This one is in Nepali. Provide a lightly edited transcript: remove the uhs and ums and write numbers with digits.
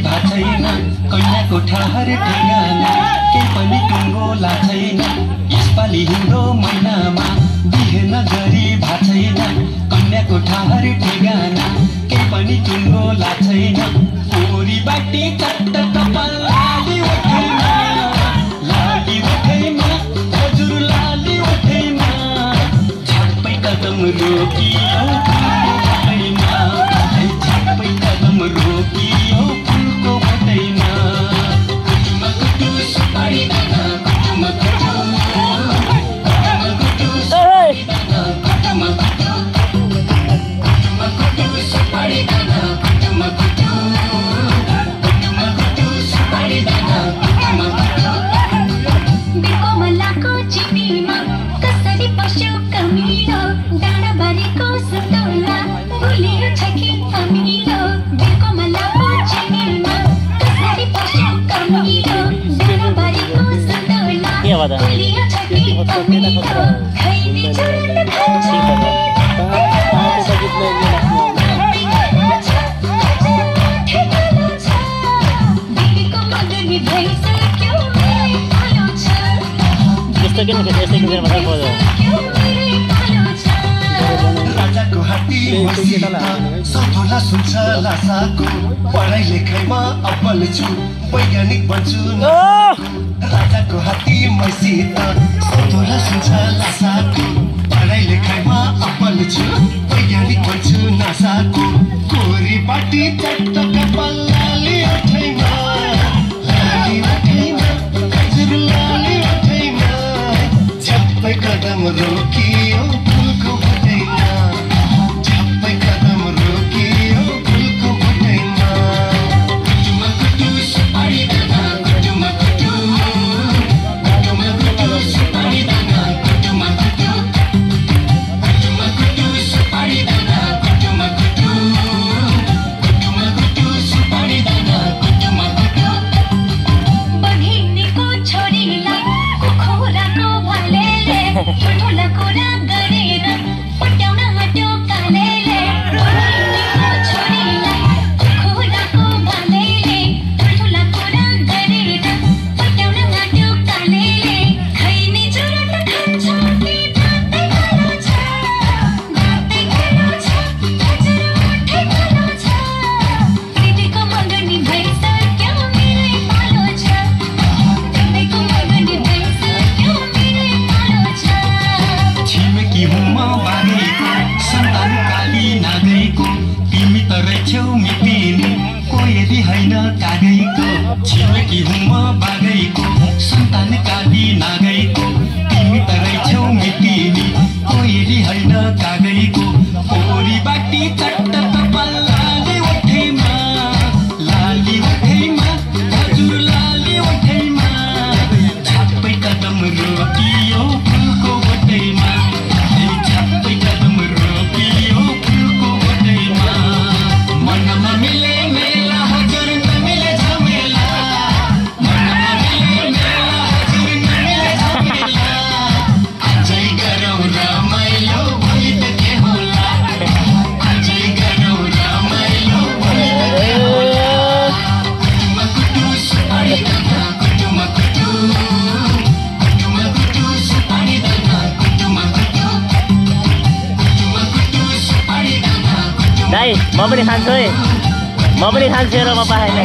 छैन कन्याको ठहर ठेगाना के पनि टुङ्गोला छैन यसपालि हिउँदो महिनामा बिहे नगरी भा छैन कन्याको ठहर ठेगाना के पनि टुङ्गोला छैन पोरी बाटी चट्ट कपाल लाली उठैमा हजुर लाली उठैमा झ्याप्पै कदम रोकियो झ्याप्पै कदम रोकियो फुलको बटैमा कुटुमा कुटु सुपारी दाना कुटुमा कुटु कुटुमा कुटु कुटुमा कुटु सुपारी दाना कुटुमा कुटु कुटुमा कुटु सुपारी दाना कुटुमा कुटु बिको मलाको चिनीमा कसरी पस्यो कमिलो डाँडाबारीको सुन्तोला भुलियो छ कि अमिलो बिको मलाको चिनीमा कसरी पस्यो कमिलो डाँडाबारीको सुन्तोला भुलियो छ कि अमिलो खैनी चुरन खान्छ दिदीको मगनी भइसक्यो मेरै पालो छ यस्तो किन यस्तो किन मात्र पर्यो राजाको हात्ती सन्तोला सुन्छ लासाको पढाइ लेखाइमा अब्बल छु वैज्ञानिक बन्छु राजाको हात्ती मैसित सन्तोला सुन्छ लासाको पढाइ लेखाइमा अब्बल छु वैज्ञानिक बन्छु नासाको कोरी बाटी चट्ट कपाल लाली उठैमा हजुर लाली उठैमा झ्याप्पै कदम रोकियो फुलको बटैमा झ्याप्पै कदम रोकियो फुलको बटैमा कुटुमा कुटु सुपारी दाना कुटुमा कुटु कुटुमा कुटु सुपारी दाना कुटुमा कुटु कुटुमा कुटु सुपारी दाना कुटुमा कुटु कुटुमा कुटु सुपारी दाना कुटुमा कुटु बघिनीको छोरीलाई कुखुराको भालेले ठुला कुरा गरेर पट्याउन हट्यो कालेले बघिनीको छोरीलाई कुखुराको भालेले ठुला कुरा गरेर पट्याउन हट्यो कालेले खैनी चुरन खान्छ कि दाँतै कालो छ हजुर ओठै कालो छ दिदीको मगनी भइसक्यो मेरै पालो छ दिदीको मगनी भइसक्यो मेरै पालो छ छिमेकी हुमा बागेको सन्तान काली नागैको तिमी त रहेछौ मिपिनी कोयली होइन कागैको छिमेकी हुमा बागैको सन्तान काली नागैको तिमी त रहेछौ मिपिनी कोयली होइन कागैको पोरी बाटी चट्ट कपाल लाली उठैमा हजुर लाली उठैमा झ्याप्पै कदम रोकियो फुलको बटैमा झ्याप्पै कदम रोकियो फुलको बटैमा मनमा मिले मेला हजुर नमिले झमेला मनमा मिले मेला हजुर नमिले झमेला अझै गरौँ रमाइलो भोलि त के होला अझै गरौँ रमाइलो भोलि त के होला कुटुमा कुटु सुपारी दाना कुटुमा कुटु कुटुमा कुटु सुपारी दाना कुटुमा कुटु कुटुमा कुटु सुपारी दाना कुटुमा दाइ म पनि खान्छु है म पनि खान्छु र म पाएन